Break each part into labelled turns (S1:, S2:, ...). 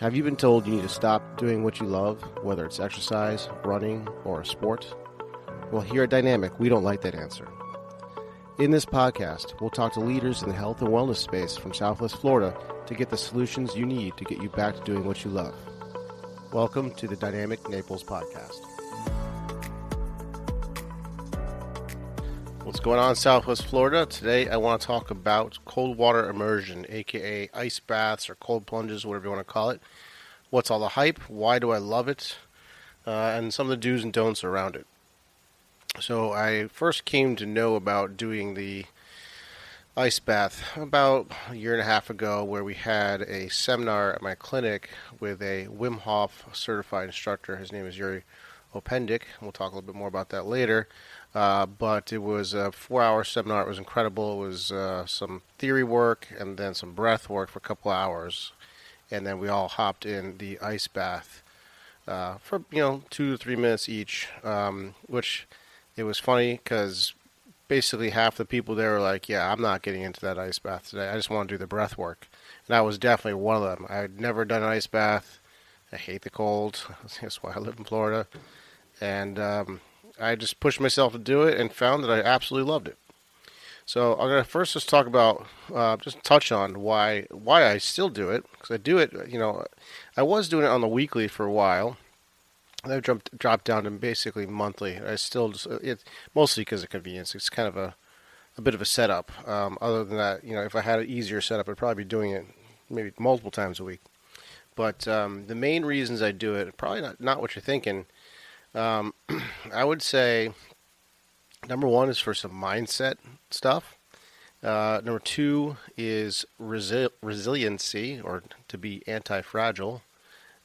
S1: Have you been told you need to stop doing what you love, whether it's exercise, running, or a sport? Well, here at Dynamic, we don't like that answer. In this podcast, we'll talk to leaders in the health and wellness space from Southwest Florida to get the solutions you need to get you back to doing what you love. Welcome to the Dynamic Naples Podcast. What's going on in Southwest Florida? Today I want to talk about cold water immersion, aka ice baths or cold plunges, whatever you want to call it. What's all the hype? Why do I love it? And some of the do's and don'ts around it. So I first came to know about doing the ice bath about a year and a half ago, where we had a seminar at my clinic with a Wim Hof certified instructor. His name is Yuri Opendik. We'll talk a little bit more about that later. But it was a 4-hour seminar. It was incredible. It was some theory work and then some breath work for a couple hours. And then we all hopped in the ice bath for 2 to 3 minutes each, which it was funny because basically half the people there were like, yeah, I'm not getting into that ice bath today. I just want to do the breath work. And I was definitely one of them. I had never done an ice bath. I hate the cold. That's why I live in Florida. And I just pushed myself to do it and found that I absolutely loved it. So I'm going to first just talk about, just touch on why I still do it. Because I do it, I was doing it on the weekly for a while. I've dropped down to basically monthly. I still it's mostly because of convenience. It's kind of a bit of a setup. Other than that, if I had an easier setup, I'd probably be doing it maybe multiple times a week. But the main reasons I do it, probably not what you're thinking. I would say number one is for some mindset stuff. Number two is resiliency, or to be anti-fragile.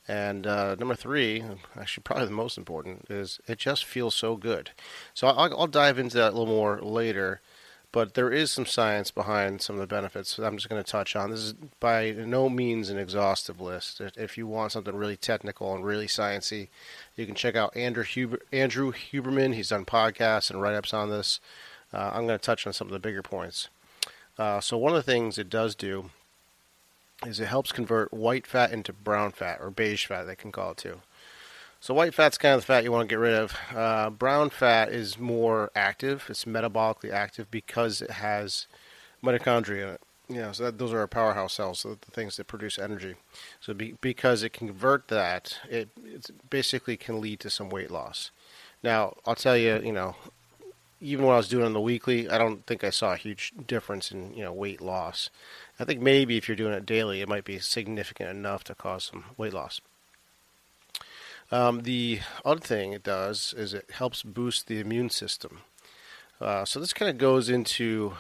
S1: And number three, actually probably the most important, is it just feels so good. So I'll dive into that a little more later. But there is some science behind some of the benefits that I'm just going to touch on. This is by no means an exhaustive list. If you want something really technical and really sciencey, you can check out Andrew Huberman. He's done podcasts and write-ups on this. I'm going to touch on some of the bigger points. So one of the things it does do is it helps convert white fat into brown fat, or beige fat, they can call it too. So white fat's kind of the fat you want to get rid of. Brown fat is more active. It's metabolically active because it has mitochondria in it. So those are our powerhouse cells, so the things that produce energy. So because it can convert that, it basically can lead to some weight loss. Now, I'll tell you, even when I was doing it on the weekly, I don't think I saw a huge difference in, weight loss. I think maybe if you're doing it daily, it might be significant enough to cause some weight loss. The other thing it does is it helps boost the immune system. So this kind of goes into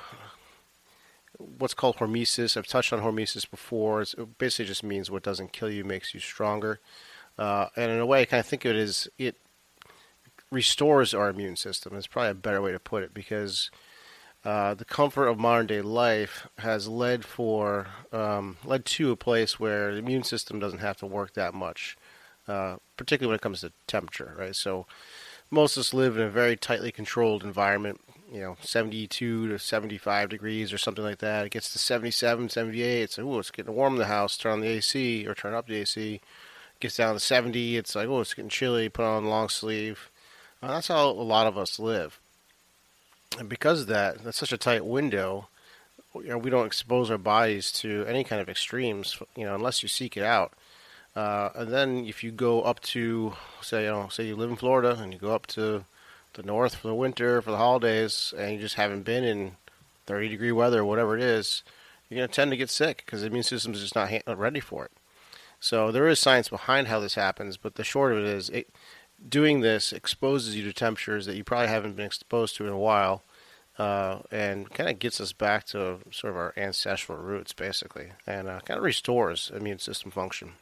S1: what's called hormesis. I've touched on hormesis before. It basically just means what doesn't kill you makes you stronger. And in a way, I kind of think of it as it restores our immune system. It's probably a better way to put it, because the comfort of modern day life has led to a place where the immune system doesn't have to work that much. Particularly when it comes to temperature, right? So most of us live in a very tightly controlled environment, 72 to 75 degrees or something like that. It gets to 77, 78. It's like, it's getting warm in the house. Turn on the AC or turn up the AC. It gets down to 70. It's like, it's getting chilly. Put on a long sleeve. That's how a lot of us live. And because of that, that's such a tight window. We don't expose our bodies to any kind of extremes, unless you seek it out. And then if you go up to, say you live in Florida and you go up to the north for the winter, for the holidays, and you just haven't been in 30-degree weather or whatever it is, you're going to tend to get sick because the immune system is just not ready for it. So there is science behind how this happens, but the short of it is doing this exposes you to temperatures that you probably haven't been exposed to in a while, and kind of gets us back to sort of our ancestral roots, basically, and kind of restores immune system function.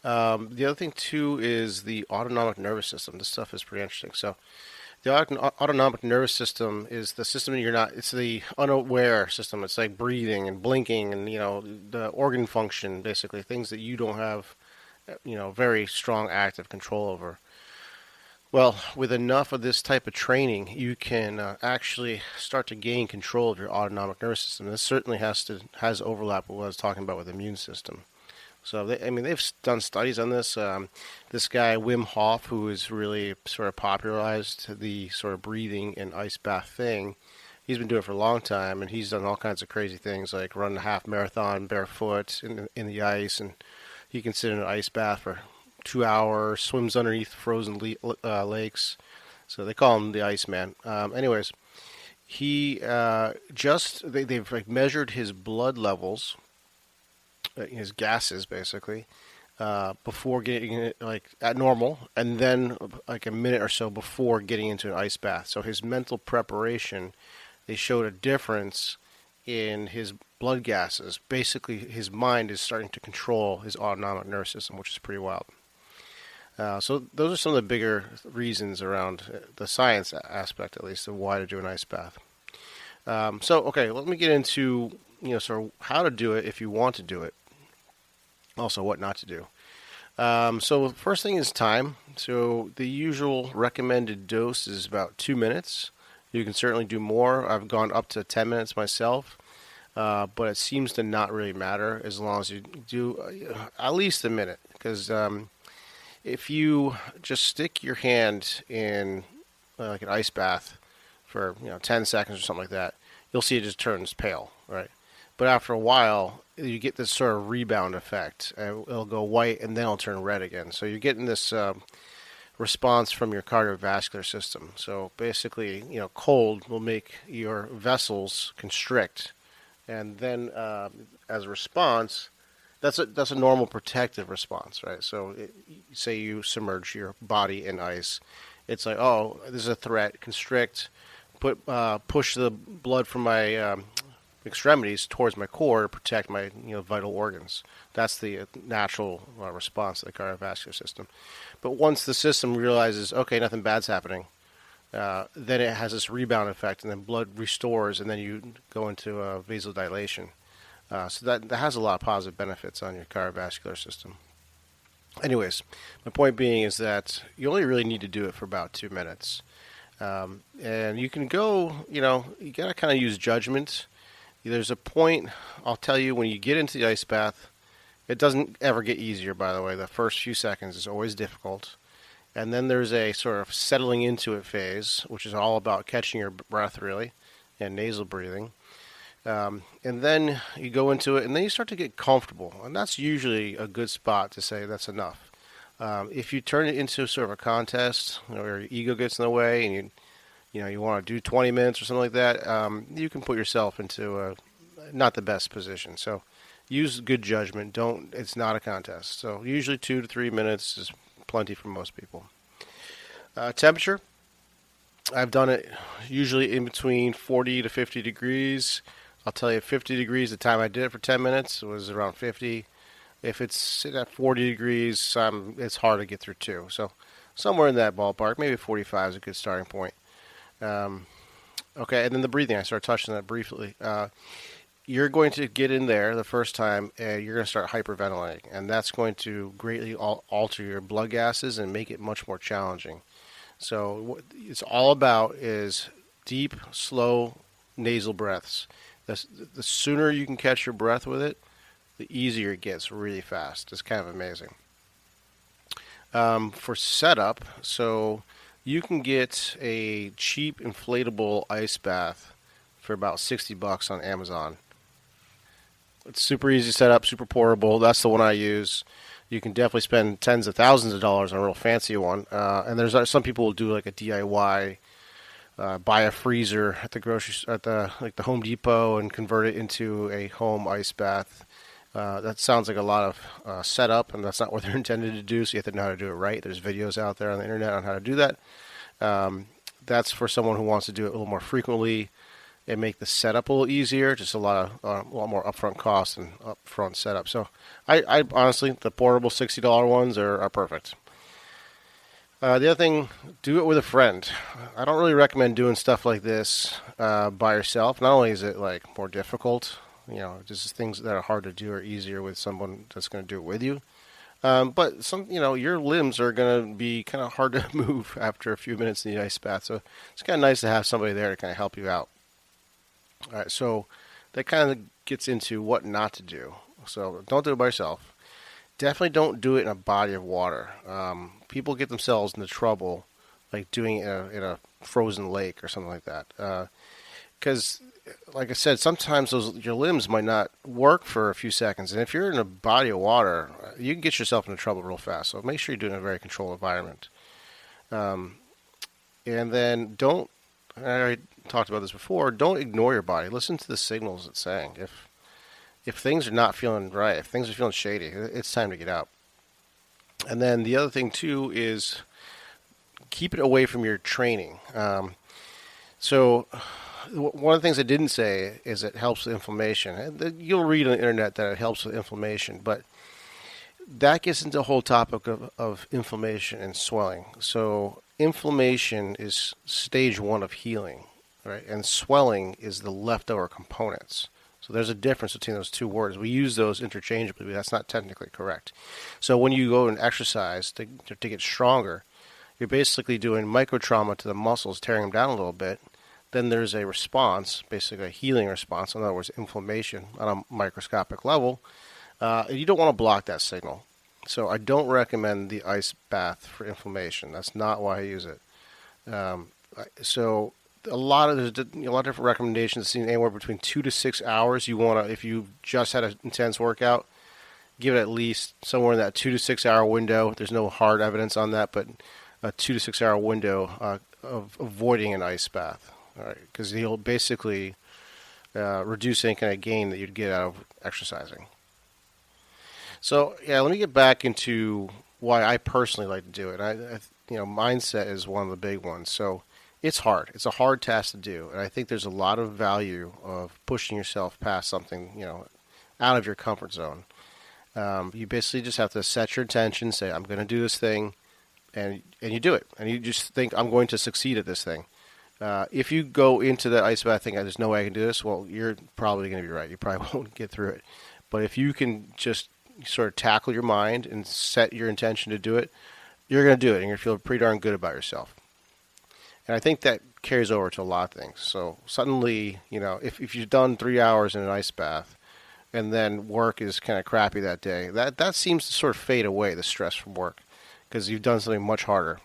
S1: The other thing, too, is the autonomic nervous system. This stuff is pretty interesting. So the autonomic nervous system is the system it's the unaware system. It's like breathing and blinking and, the organ function, basically, things that you don't have, very strong active control over. Well, with enough of this type of training, you can actually start to gain control of your autonomic nervous system. This certainly has overlap with what I was talking about with the immune system. So they've done studies on this. This guy Wim Hof, who has really sort of popularized the sort of breathing and ice bath thing, he's been doing it for a long time, and he's done all kinds of crazy things like run a half marathon barefoot in the ice, and he can sit in an ice bath for 2 hours, swims underneath frozen lakes. So they call him the Iceman. Anyways, he they've like measured his blood levels, his gases basically, before getting it like at normal, and then like a minute or so before getting into an ice bath. So his mental preparation, they showed a difference in his blood gases. Basically, his mind is starting to control his autonomic nervous system, which is pretty wild. So those are some of the bigger reasons around the science aspect, at least, of why to do an ice bath. Okay, let me get into sort of how to do it if you want to do it. Also, what not to do. So the first thing is time. So the usual recommended dose is about 2 minutes. You can certainly do more. I've gone up to 10 minutes myself, but it seems to not really matter as long as you do at least a minute. Because if you just stick your hand in like an ice bath for 10 seconds or something like that, you'll see it just turns pale, right? But after a while, you get this sort of rebound effect. It'll go white and then it'll turn red again. So you're getting this response from your cardiovascular system. So basically, cold will make your vessels constrict, and then as a response, that's a normal protective response, right? So say you submerge your body in ice, it's like, oh, this is a threat, constrict, push the blood from my extremities towards my core to protect my vital organs. That's the natural response to the cardiovascular system. But once the system realizes, okay, nothing bad's happening, then it has this rebound effect, and then blood restores, and then you go into vasodilation. So that has a lot of positive benefits on your cardiovascular system. Anyways, my point being is that you only really need to do it for about 2 minutes. And you can go, you got to kind of use judgment. There's a point, I'll tell you, when you get into the ice bath, it doesn't ever get easier, by the way. The first few seconds is always difficult. And then there's a sort of settling into it phase, which is all about catching your breath, really, and nasal breathing. And then you go into it, and then you start to get comfortable. And that's usually a good spot to say that's enough. If you turn it into sort of a contest, or your ego gets in the way, and you want to do 20 minutes or something like that, you can put yourself into not the best position. So use good judgment. It's not a contest. So usually 2 to 3 minutes is plenty for most people. Temperature, I've done it usually in between 40 to 50 degrees. I'll tell you, 50 degrees, the time I did it for 10 minutes, it was around 50. If it's at 40 degrees, it's hard to get through too. So somewhere in that ballpark, maybe 45 is a good starting point. Okay, and then the breathing, I started touching that briefly. You're going to get in there the first time, and you're going to start hyperventilating, and that's going to greatly alter your blood gases and make it much more challenging. So what it's all about is deep, slow nasal breaths. The sooner you can catch your breath with it, the easier it gets really fast. It's kind of amazing. For setup, so you can get a cheap inflatable ice bath for about $60 on Amazon. It's super easy to set up, super portable. That's the one I use. You can definitely spend tens of thousands of dollars on a real fancy one. And there's some people will do like a DIY, buy a freezer at the Home Depot and convert it into a home ice bath. That sounds like a lot of setup, and that's not what they're intended to do, so you have to know how to do it right. There's videos out there on the internet on how to do that. That's for someone who wants to do it a little more frequently and make the setup a little easier, just a lot more upfront costs and upfront setup. So I honestly, the portable $60 ones are perfect. The other thing, do it with a friend. I don't really recommend doing stuff like this by yourself. Not only is it like more difficult, just things that are hard to do are easier with someone that's going to do it with you. But your limbs are going to be kind of hard to move after a few minutes in the ice bath. So it's kind of nice to have somebody there to kind of help you out. All right, so that kind of gets into what not to do. So don't do it by yourself. definitely don't do it in a body of water. People get themselves into trouble like doing it in a frozen lake or something like that. Because, like I said, sometimes your limbs might not work for a few seconds, and if you're in a body of water, you can get yourself into trouble real fast. So make sure you do it in a very controlled environment. Um, and then don't. I already talked about this before. Don't ignore your body. Listen to the signals it's saying. If things are not feeling right, if things are feeling shady, it's time to get out. And then the other thing too is keep it away from your training. So one of the things I didn't say is it helps with inflammation. And you'll read on the internet that it helps with inflammation, but that gets into the whole topic of inflammation and swelling. So inflammation is stage one of healing, right? And swelling is the leftover components. So there's a difference between those two words. We use those interchangeably, but that's not technically correct. So when you go and exercise to get stronger, you're basically doing micro trauma to the muscles, tearing them down a little bit. Then there's a response, basically a healing response, in other words, inflammation on a microscopic level. You don't want to block that signal. So I don't recommend the ice bath for inflammation. That's not why I use it. So there's a lot of different recommendations seen anywhere between 2 to 6 hours. You want to, if you just had an intense workout, give it at least somewhere in that 2 to 6 hour window. There's no hard evidence on that, but a 2 to 6 hour window of avoiding an ice bath. All right, because you'll basically reduce any kind of gain that you'd get out of exercising. So yeah, let me get back into why I personally like to do it. Mindset is one of the big ones. So it's hard. It's a hard task to do, and I think there's a lot of value of pushing yourself past something, out of your comfort zone. You basically just have to set your intention, say, I'm going to do this thing, and you do it. And you just think, I'm going to succeed at this thing. If you go into that ice bath thinking, there's no way I can do this, well, you're probably going to be right. You probably won't get through it. But if you can just sort of tackle your mind and set your intention to do it, you're going to do it, and you're going to feel pretty darn good about yourself. And I think that carries over to a lot of things. So suddenly, if you've done 3 hours in an ice bath, and then work is kind of crappy that day, that seems to sort of fade away, the stress from work, because you've done something much harder.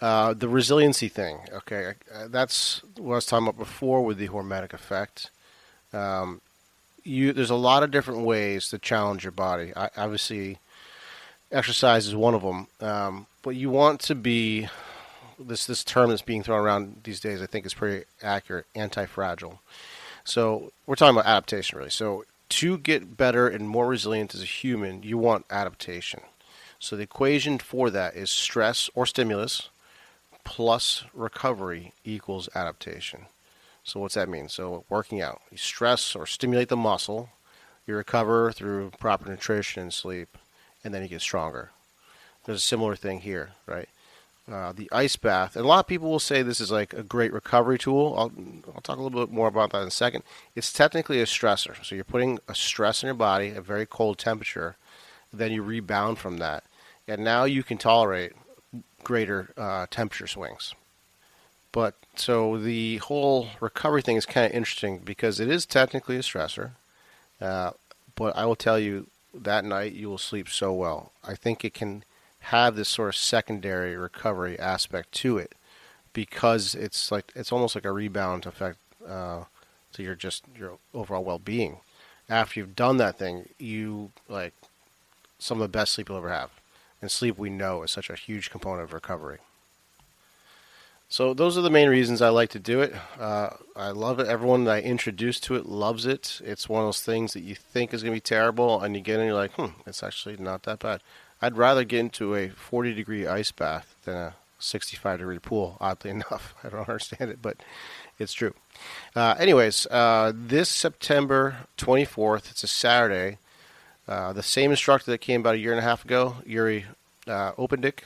S1: The resiliency thing, okay, that's what I was talking about before with the hormetic effect. There's a lot of different ways to challenge your body. Obviously, exercise is one of them, but you want to be, this term that's being thrown around these days, I think is pretty accurate, anti-fragile. So we're talking about adaptation, really. So to get better and more resilient as a human, you want adaptation. So the equation for that is stress or stimulus plus recovery equals adaptation. So what's that mean? So working out, you stress or stimulate the muscle, you recover through proper nutrition and sleep, and then you get stronger. There's a similar thing here, right? The ice bath, and a lot of people will say this is like a great recovery tool. I'll talk a little bit more about that in a second. It's technically a stressor. So you're putting a stress in your body, a very cold temperature, then you rebound from that. And now you can tolerate greater temperature swings. But so the whole recovery thing is kind of interesting because it is technically a stressor. But I will tell you, that night you will sleep so well. I think it can have this sort of secondary recovery aspect to it because it's almost like a rebound effect to your overall well-being. After you've done that thing, you like some of the best sleep you'll ever have. And sleep, we know, is such a huge component of recovery. So those are the main reasons I like to do it. I love it. Everyone that I introduce to it loves it. It's one of those things that you think is going to be terrible, and you get in and you're like, it's actually not that bad. I'd rather get into a 40-degree ice bath than a 65-degree pool, oddly enough. I don't understand it, but it's true. Anyways, this September 24th, it's a Saturday, the same instructor that came about a year and a half ago, Yuri Opendik,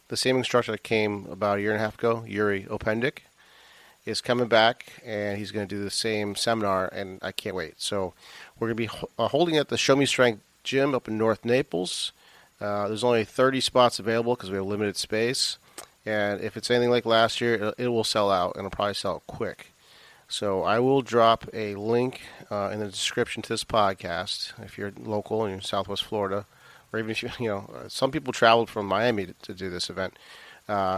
S1: the same instructor that came about a year and a half ago, Yuri Opendik, is coming back, and he's going to do the same seminar, and I can't wait. So we're going to be holding at the Show Me Strength gym up in North Naples. There's only 30 spots available because we have limited space, and if it's anything like last year, it will sell out, and it'll probably sell out quick. So I will drop a link in the description to this podcast if you're local in Southwest Florida, or even if some people traveled from Miami to do this event.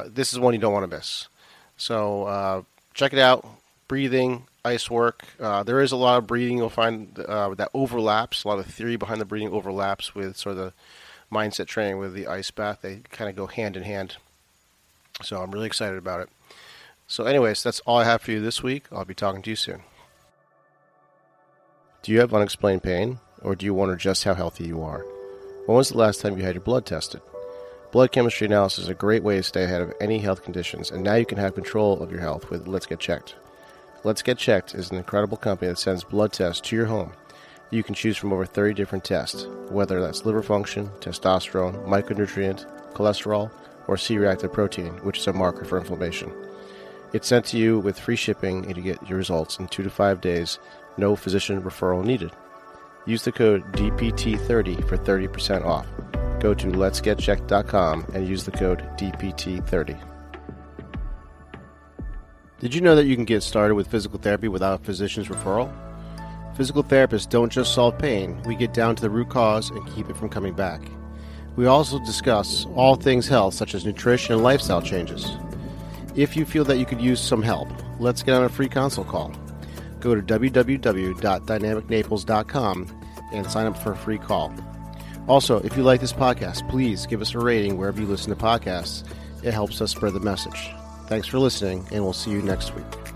S1: This is one you don't want to miss. So check it out. Breathing, ice work. There is a lot of breathing you'll find that overlaps. A lot of theory behind the breathing overlaps with sort of the mindset training with the ice bath. They kind of go hand in hand. So I'm really excited about it. So anyways, that's all I have for you this week. I'll be talking to you soon. Do you have unexplained pain, or do you wonder just how healthy you are? When was the last time you had your blood tested? Blood chemistry analysis is a great way to stay ahead of any health conditions, and now you can have control of your health with Let's Get Checked. Let's Get Checked is an incredible company that sends blood tests to your home. You can choose from over 30 different tests, whether that's liver function, testosterone, micronutrient, cholesterol, or C-reactive protein, which is a marker for inflammation. It's sent to you with free shipping, and you get your results in 2 to 5 days, no physician referral needed. Use the code DPT30 for 30% off. Go to letsgetchecked.com and use the code DPT30. Did you know that you can get started with physical therapy without a physician's referral? Physical therapists don't just solve pain, we get down to the root cause and keep it from coming back. We also discuss all things health, such as nutrition and lifestyle changes. If you feel that you could use some help, let's get on a free consult call. Go to www.dynamicnaples.com and sign up for a free call. Also, if you like this podcast, please give us a rating wherever you listen to podcasts. It helps us spread the message. Thanks for listening, and we'll see you next week.